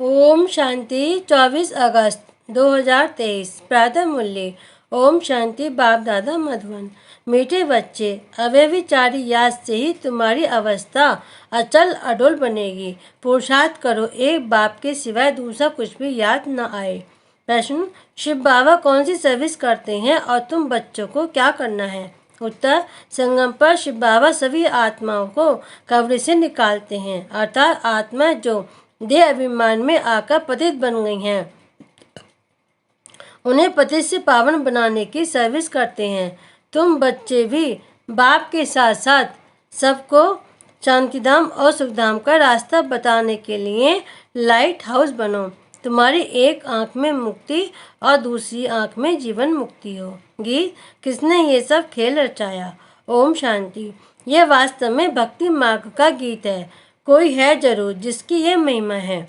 ओम शांति 24 अगस्त 2023 प्रातः मूल्य। ओम शांति। बाप दादा मधुबन। मीठे बच्चे, अव्यभिचारी याद से ही तुम्हारी अवस्था अचल अडोल बनेगी। पुरुषार्थ करो एक बाप के सिवाय दूसरा कुछ भी याद न आए। प्रश्न, शिव बाबा कौन सी सर्विस करते हैं और तुम बच्चों को क्या करना है? उत्तर, संगम पर शिव बाबा सभी आत्माओं को कब्र से निकालते हैं, अर्थात आत्मा जो देह अभिमान में आकर पतित बन गई हैं, उन्हें पतित से पावन बनाने की सर्विस करते हैं। तुम बच्चे भी बाप के साथ साथ सबको शांतिधाम और सुखधाम का रास्ता बताने के लिए लाइट हाउस बनो। तुम्हारी एक आंख में मुक्ति और दूसरी आंख में जीवन मुक्ति हो। गीत, किसने ये सब खेल रचाया? ओम शांति। यह वास्तव में भक्ति मार्ग का गीत है। कोई है जरूर जिसकी ये महिमा है।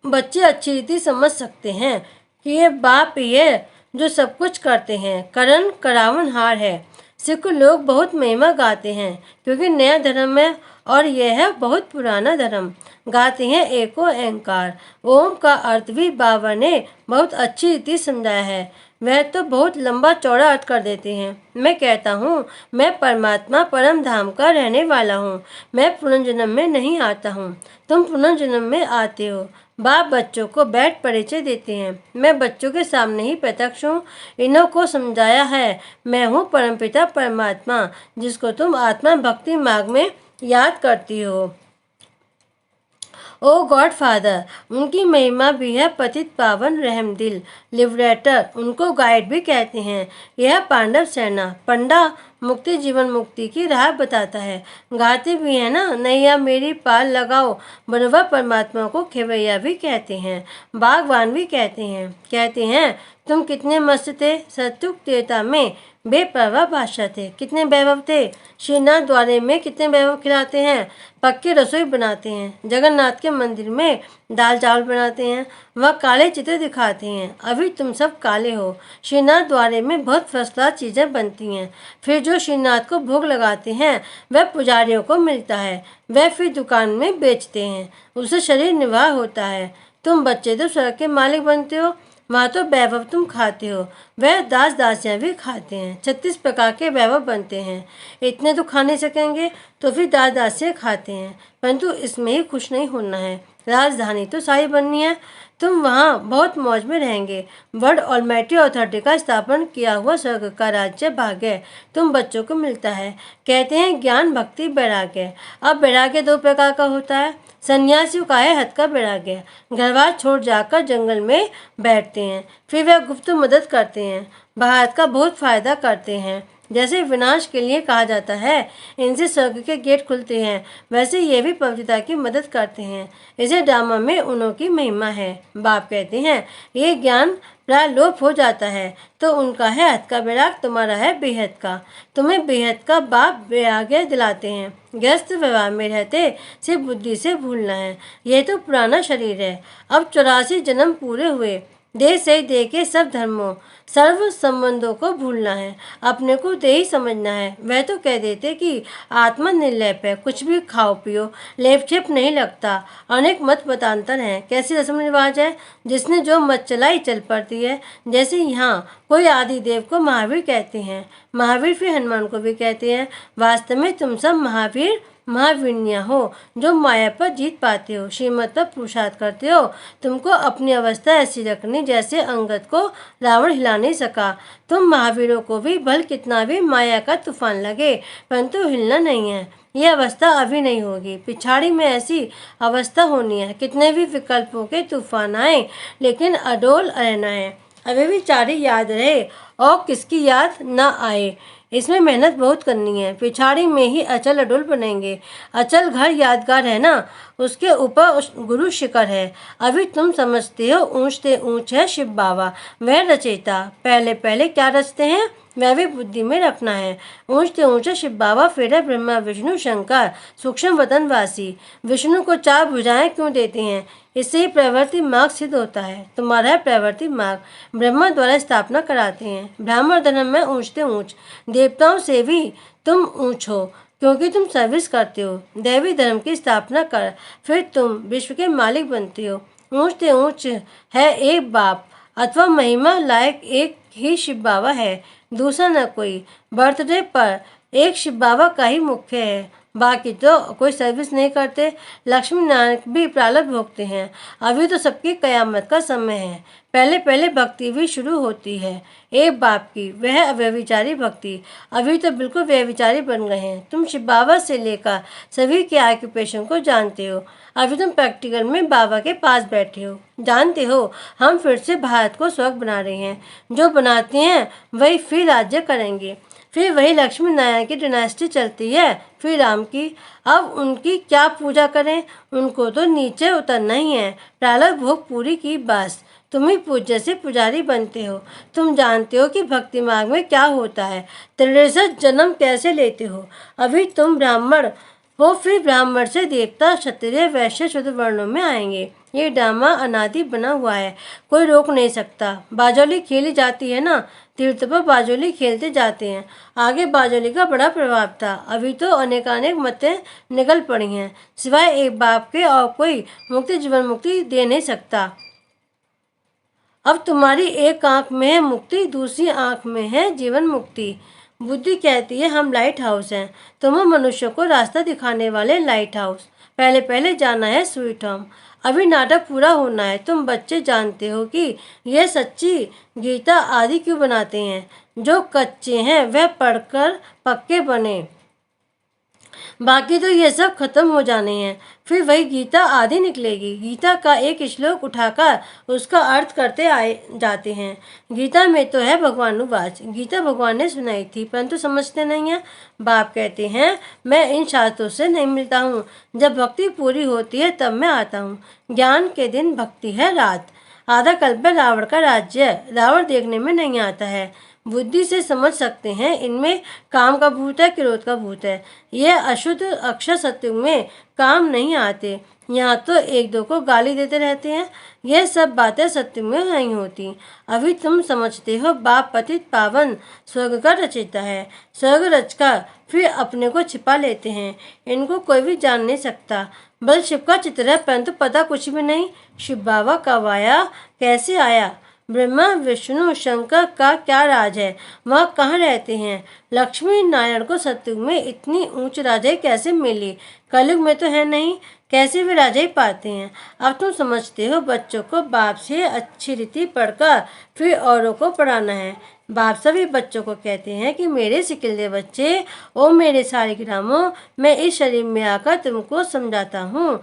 बच्चे अच्छी रीति समझ सकते हैं कि ये बाप ही है जो सब कुछ करते हैं। करण करावनहार है। सिख लोग बहुत महिमा गाते हैं क्योंकि नया धर्म है और यह है बहुत पुराना धर्म। गाते हैं एको अहंकार। ओम का अर्थ भी बाबा ने बहुत अच्छी रीति समझाया है। वह तो बहुत लंबा चौड़ा अर्थ कर देते हैं। मैं कहता हूँ मैं परमात्मा परम धाम का रहने वाला हूँ। मैं पुनर्जन्म में नहीं आता हूँ, तुम पुनर्जन्म में आते हो। बाप बच्चों को बैठ परिचय देते हैं। मैं बच्चों के सामने ही प्रत्यक्ष हूँ। इन्हों को समझाया है मैं हूँ परमपिता परमात्मा जिसको तुम आत्मा भक्ति मार्ग में याद करती हो। ओ गॉड फादर, उनकी महिमा भी है पतित पावन रहम दिल लिबरेटर, उनको गाइड भी कहते हैं। यह पांडव सेना पंडा मुक्ति जीवन मुक्ति की राह बताता है। गाते भी है ना, नैया मेरी पाल लगाओ। बरवा परमात्मा को खेवैया भी कहते हैं, बागवान भी कहते हैं तुम कितने मस्त थे। सत्युग त्रेता में बेपरवाह बादशाह थे। कितने वैभव थे। श्रीनाथ द्वारे में कितने वैभव खिलाते हैं। पक्की रसोई बनाते हैं। जगन्नाथ के मंदिर में दाल चावल बनाते हैं। वह काले चित्र दिखाते हैं। अभी तुम सब काले हो। श्रीनाथ द्वारे में बहुत फर्स्ट क्लास चीज़ें बनती हैं। फिर जो श्रीनाथ को भोग लगाते हैं वह पुजारियों को मिलता है। वह फिर दुकान में बेचते हैं। उससे शरीर निर्वाह होता है। तुम बच्चे तो स्वर्ग के मालिक बनते हो। वहाँ तो वैभव तुम खाते हो। वह दास दासियाँ भी खाते हैं। 36 प्रकार के वैभव बनते हैं। इतने तो खा नहीं सकेंगे तो फिर दास दासियाँ खाते हैं, परंतु इसमें ही खुश नहीं होना है। राजधानी तो शाही बननी है। तुम वहाँ बहुत मौज में रहेंगे। वर्ल्ड ऑलमाइटी अथॉरिटी का स्थापन किया हुआ स्वर्ग का राज्य भाग्य तुम बच्चों को मिलता है। कहते हैं ज्ञान भक्ति वैराग्य। अब वैराग्य 2 प्रकार का होता है। सन्यासियों का है हद का वैराग्य। घरबार छोड़ जाकर जंगल में बैठते हैं। फिर वह गुप्त मदद करते हैं। भारत का बहुत फायदा करते हैं। जैसे विनाश के लिए कहा जाता है इनसे स्वर्ग के गेट खुलते हैं, वैसे ये भी पवित्रता की मदद करते हैं। इसे ड्रामा में उन्हों की महिमा है। बाप कहते हैं ये ज्ञान प्राय लोप हो जाता है तो उनका है हद का वैराग, तुम्हारा है बेहद का। तुम्हें बेहद का बाप वैराग्य दिलाते हैं। व्यस्त व्यवहार में रहते सिर्फ बुद्धि से भूलना है। यह तो पुराना शरीर है। अब 84 जन्म पूरे हुए। देह से देह के सब धर्मों सर्व संबंधों को भूलना है। अपने को देह ही समझना है। वह तो कह देते कि आत्मा निर्लेप है, कुछ भी खाओ पियो, लेप छेप नहीं लगता। अनेक मत मतांतर हैं। कैसी रस्म रिवाज है जिसने जो मत चलाई चल पड़ती है। जैसे यहाँ कोई आदि देव को महावीर कहते हैं, महावीर फिर हनुमान को भी कहते हैं। वास्तव में तुम सब महावीर महावीरनिया हो जो माया पर जीत पाते हो, श्रीमत पर पुरुषार्थ करते हो। तुमको अपनी अवस्था ऐसी रखनी जैसे अंगद को रावण हिला नहीं सका। तुम महावीरों को भी भल कितना भी माया का तूफान लगे परंतु हिलना नहीं है। यह अवस्था अभी नहीं होगी, पिछाड़ी में ऐसी अवस्था होनी है। कितने भी विकल्पों के तूफान आए लेकिन अडोल रहना है। अव्यभिचारी याद रहे और किसकी याद न आए। इसमें मेहनत बहुत करनी है। पिछाड़ी में ही अचल अडोल बनेंगे। अचल घर यादगार है ना, उसके ऊपर गुरु शिखर है। अभी तुम समझते हो ऊंच से ऊंच है शिव बाबा, वह रचयिता। पहले पहले क्या रचते हैं वह भी बुद्धि में रखना है। ऊंच से ऊंचा शिव बाबा फिर है ब्रह्मा विष्णु शंकर सूक्ष्म वतनवासी। विष्णु को 4 भुजाएं क्यों देते हैं? इससे ही प्रवृत्ति मार्ग सिद्ध होता है। तुम्हारा है प्रवृत्ति मार्ग। ब्रह्मा द्वारा स्थापना कराते हैं। ब्राह्मण धर्म में ऊंच से ऊंच, देवताओं से भी तुम ऊंच हो क्योंकि तुम सर्विस करते हो। दैवी धर्म की स्थापना कर फिर तुम विश्व के मालिक बनते हो। ऊंचते ऊंच है एक बाप, अथवा महिमा लायक एक ही शिव बाबा है, दूसरा न कोई। बर्थडे पर एक शिव बाबा का ही मुख्य है, बाकी तो कोई सर्विस नहीं करते। लक्ष्मी नारायण भी प्रारब्ध भोगते हैं। अभी तो सबकी कयामत का समय है। पहले पहले भक्ति भी शुरू होती है एक बाप की, वह व्यभिचारी भक्ति। अभी तो बिल्कुल व्यभिचारी बन गए हैं। तुम शिव बाबा से लेकर सभी के ऑक्यूपेशन को जानते हो। अभी तुम प्रैक्टिकल में बाबा के पास बैठे हो। जानते हो, हम फिर से भारत को स्वर्ग बना रहे हैं। जो बनाते हैं वही फिर राज्य करेंगे। फिर वही लक्ष्मी नारायण की डायनेस्टी चलती है, फिर राम की। अब उनकी क्या पूजा करें? उनको तो नीचे उतरना ही है। प्रारब्ध भोग पूरी की बस। तुम ही पूज्य से पुजारी बनते हो। तुम जानते हो कि भक्ति मार्ग में क्या होता है, 63 जन्म कैसे लेते हो। अभी तुम ब्राह्मण हो, फिर ब्राह्मण से देवता, क्षत्रिय, वैश्य, शूद्र वर्णों में आएंगे। ये ड्रामा अनादि बना हुआ है, कोई रोक नहीं सकता। बाजोली खेली जाती है ना, तीर्थ पर बाजोली खेलते जाते हैं। आगे बाजोली का बड़ा प्रभाव था, अभी तो अनेकानेक मतें निकल पड़ी हैं। सिवाय एक बाप के और कोई मुक्ति जीवन मुक्ति दे नहीं सकता। अब तुम्हारी एक आंख में है मुक्ति, दूसरी आंख में है जीवन मुक्ति। बुद्धि कहती है हम लाइट हाउस हैं, तुम हो मनुष्य को रास्ता दिखाने वाले लाइट हाउस। पहले पहले जाना है स्वीट होम। अभी नाटक पूरा होना है। तुम बच्चे जानते हो कि यह सच्ची गीता आदि क्यों बनाते हैं। जो कच्चे हैं वह पढ़कर पक्के बने, बाकी तो ये सब खत्म हो जाने हैं। फिर वही गीता आदि निकलेगी। गीता का एक श्लोक उठाकर उसका अर्थ करते आए जाते हैं। गीता में तो है भगवानुवाच, गीता भगवान ने सुनाई थी, परंतु समझते नहीं है। बाप कहते हैं मैं इन शास्त्रों से नहीं मिलता हूँ। जब भक्ति पूरी होती है तब मैं आता हूँ। ज्ञान के दिन, भक्ति है रात। आधा कल्प है रावण का राज्य। रावण देखने में नहीं आता है, बुद्धि से समझ सकते हैं। इनमें काम का भूत है, क्रोध का भूत है। यह अशुद्ध अक्षर सत्युग में काम नहीं आते। यहाँ तो एक दो को गाली देते रहते हैं। यह सब बातें सत्युग में नहीं होती। अभी तुम समझते हो बाप पतित पावन स्वर्ग का रचयिता है। स्वर्ग रचकर फिर अपने को छिपा लेते हैं। इनको कोई भी जान नहीं सकता। बल शिव का चित्र है, परंतु पता कुछ भी नहीं। शिव बाबा कब आया, कैसे आया, ब्रह्मा विष्णु शंकर का क्या राज है, वह कहाँ रहते हैं। लक्ष्मी नारायण को सतयुग में इतनी ऊंच राजाई कैसे मिली, कलयुग में तो है नहीं। कैसे वे राजाई पाते हैं। अब तुम समझते हो बच्चों को बाप से अच्छी रीति पढ़कर फिर औरों को पढ़ाना है। बाप सभी बच्चों को कहते हैं कि मेरे सिकिल्दे बच्चे, ओ मेरे सालिग्रामों, मैं इस शरीर में आकर तुमको समझाता हूँ।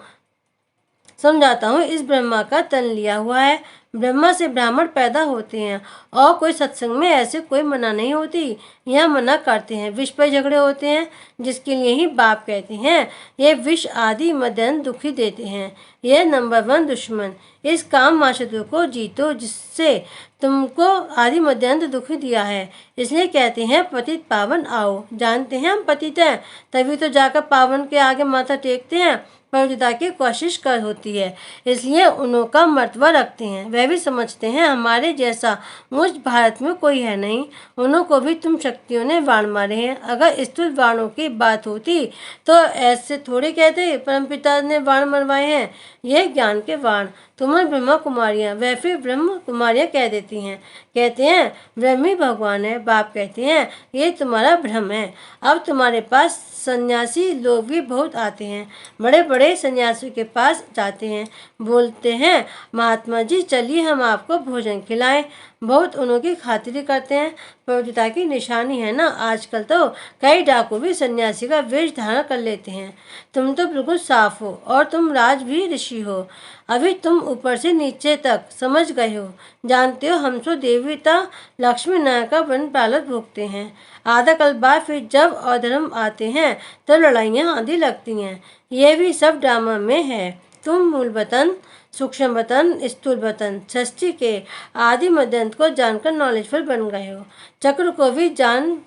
इस ब्रह्मा का तन लिया हुआ है। ब्रह्मा से ब्राह्मण पैदा होते हैं और कोई सत्संग में ऐसे कोई मना नहीं होती। यह मना करते हैं, विष पर झगड़े होते हैं, जिसके लिए ही बाप कहते हैं ये विष आदि मदन दुखी देते हैं। यह नंबर 1 दुश्मन। इस काम माशतु को जीतो जिससे तुमको आदि मध्यांत दुखी दिया है। इसलिए कहते हैं पतित पावन आओ। जानते हैं हम पतित हैं, तभी तो जाकर पावन के आगे माथा टेकते हैं। पवित्रता की कोशिश कर होती है, इसलिए उन्हों का मर्तबा रखते हैं। वह भी समझते हैं हमारे जैसा मुझ भारत में कोई है नहीं। उन्हों को भी तुम शक्तियों ने बाण मारे हैं। अगर स्थूल बाणों की बात होती तो ऐसे थोड़े कहते परमपिता ने बाण मरवाए हैं। यह ज्ञान के बाण। तुम्हें ब्रह्मा कुमारियाँ वह फिर ब्रह्म कुमारियाँ कह देती हैं। कहते हैं ब्रह्मी भगवान है। बाप कहते हैं ये तुम्हारा भ्रम है। अब तुम्हारे पास सन्यासी लोग भी बहुत आते हैं। बड़े बड़े सन्यासियों के पास जाते हैं, बोलते हैं महात्मा जी चलिए हम आपको भोजन खिलाएं। बहुत उनकी खातिरी करते हैं। पवित्रता की निशानी है ना। आजकल तो कई डाकू भी सन्यासी का वेश धारण कर लेते हैं। तुम तो बिल्कुल साफ हो और तुम राज भी ऋषि हो। अभी तुम ऊपर से नीचे तक समझ गए हो। जानते हो हम तो देवता लक्ष्मी नारायण का वन प्रारब्ध भोगते हैं। आधा कल बाद फिर जब अधर्म आते हैं तो लड़ाइयाँ आदि लगती हैं। ये भी सब ड्रामा में है। तुम मूल वतन, सूक्ष्म वतन, स्थूल वतन, षष्ठी के आदि मध्यंत को जानकर नॉलेजफुल बन गए हो। चक्र को भी जान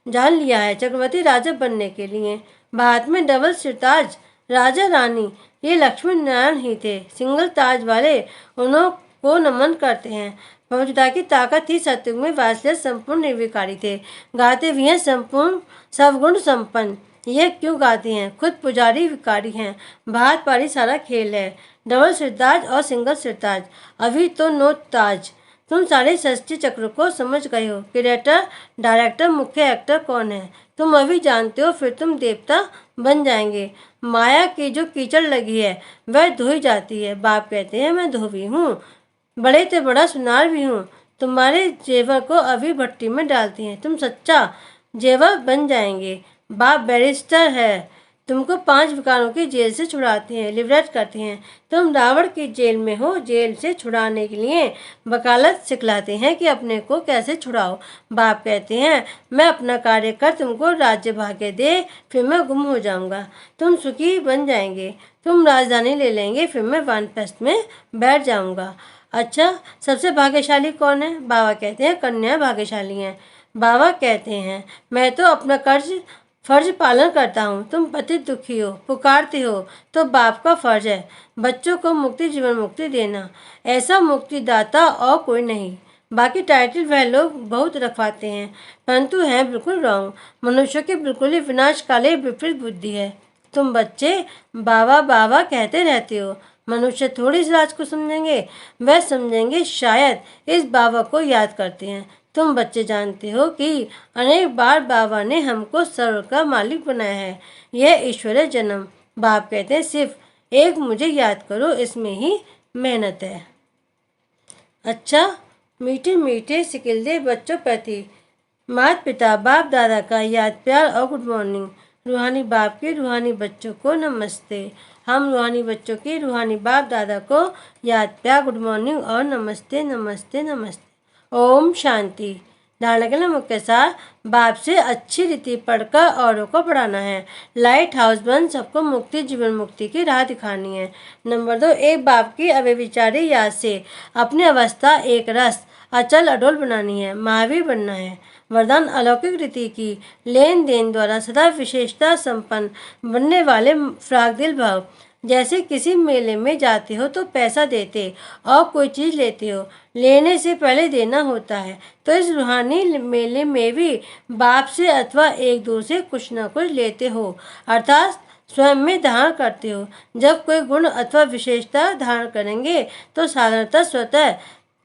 लिया है चक्रवर्ती राजा बनने के लिए। भारत में डबल सिरताज राजा रानी ये लक्ष्मी नारायण ही थे। सिंगल ताज वाले उन्हों को नमन करते हैं। पवित्रता की ताकत ही सत्युग में वात्सल्य संपूर्ण निर्विकारी थे। गाते भी हैं संपूर्ण सवगुण संपन्न। ये क्यों गाते हैं? खुद पुजारी विकारी हैं। भात पारी सारा खेल है। डबल सिरताज और सिंगल सिरताज, अभी तो नो ताज। तुम सारे षष्ठी चक्र को समझ गए हो। क्रिएटर, डायरेक्टर, मुख्य एक्टर कौन है तुम अभी जानते हो, फिर तुम देवता बन जाएंगे। माया की जो कीचड़ लगी है वह धोई जाती है। बाप कहते हैं मैं धोबी हूँ, बड़े से बड़ा सुनार भी हूँ। तुम्हारे जेवर को अभी भट्टी में डालती हैं, तुम सच्चा जेवर बन जाएंगे। बाप बैरिस्टर है, तुमको 5 विकारों की जेल से छुड़ाते हैं, लिबरेट करते हैं। तुम रावण की जेल में हो, जेल से छुड़ाने के लिए वकालत सिखलाते हैं कि अपने को कैसे छुड़ाओ। बाप कहते हैं मैं अपना कार्य कर तुमको राज्य भाग्य दे, फिर मैं गुम हो जाऊंगा, तुम सुखी बन जाएंगे, तुम राजधानी ले लेंगे, फिर मैं वानप्रस्थ में बैठ जाऊंगा। अच्छा, सबसे भाग्यशाली कौन है? बाबा कहते हैं कन्या भाग्यशाली हैं। बाबा कहते हैं मैं तो अपना फर्ज पालन करता हूँ। तुम पतित दुखी हो, पुकारते हो तो बाप का फर्ज है बच्चों को मुक्ति, जीवन मुक्ति देना। ऐसा मुक्तिदाता और कोई नहीं। बाकी टाइटल वह लोग बहुत रखवाते हैं, परंतु हैं बिल्कुल रॉन्ग। मनुष्य की बिल्कुल ही विनाशकाली विपरीत बुद्धि है। तुम बच्चे बाबा बाबा कहते रहते हो, मनुष्य थोड़ी इस राज को समझेंगे, वह समझेंगे शायद इस बाबा को याद करते हैं। तुम बच्चे जानते हो कि अनेक बार बाबा ने हमको सर्व का मालिक बनाया है, यह ईश्वरीय जन्म। बाप कहते हैं सिर्फ एक मुझे याद करो, इसमें ही मेहनत है। अच्छा, मीठे मीठे सिकिलदे बच्चों प्रति माता पिता बाप दादा का याद प्यार और गुड मॉर्निंग। रूहानी बाप के रूहानी बच्चों को नमस्ते। हम रूहानी बच्चों के रूहानी बाप दादा को याद प्यार, गुड मॉर्निंग और नमस्ते नमस्ते नमस्ते। ओम शांति। धारणा के लिए मुख्य सार, बाप से अच्छी रीति पढ़कर औरों को पढ़ाना है। लाइट हाउस बन सबको मुक्ति, जीवन मुक्ति की राह दिखानी है। नंबर 2, एक बाप की अव्यभिचारी याद से अपनी अवस्था एक रस अचल अडोल बनानी है, महावीर बनना है। वरदान, अलौकिक रीति की लेन देन द्वारा सदा विशेषता संपन्न बनने वाले फ्राक दिल भव। जैसे किसी मेले में जाते हो तो पैसा देते और कोई चीज़ लेते हो, लेने से पहले देना होता है। तो इस रूहानी मेले में भी बाप से अथवा एक दूसरे कुछ न कुछ लेते हो, अर्थात स्वयं में धारण करते हो। जब कोई गुण अथवा विशेषता धारण करेंगे तो साधारणतः स्वतः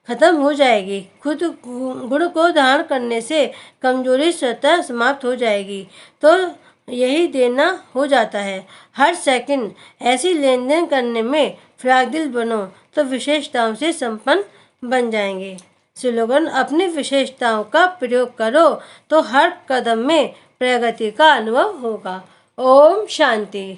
खत्म हो जाएगी। खुद गुण को धारण करने से कमजोरी स्वतः समाप्त हो जाएगी। तो यही देना हो जाता है। हर सेकंड ऐसी लेन देन करने में फ्राक दिल बनो तो विशेषताओं से संपन्न बन जाएंगे। स्लोगन, अपनी विशेषताओं का प्रयोग करो तो हर कदम में प्रगति का अनुभव होगा। ओम शांति।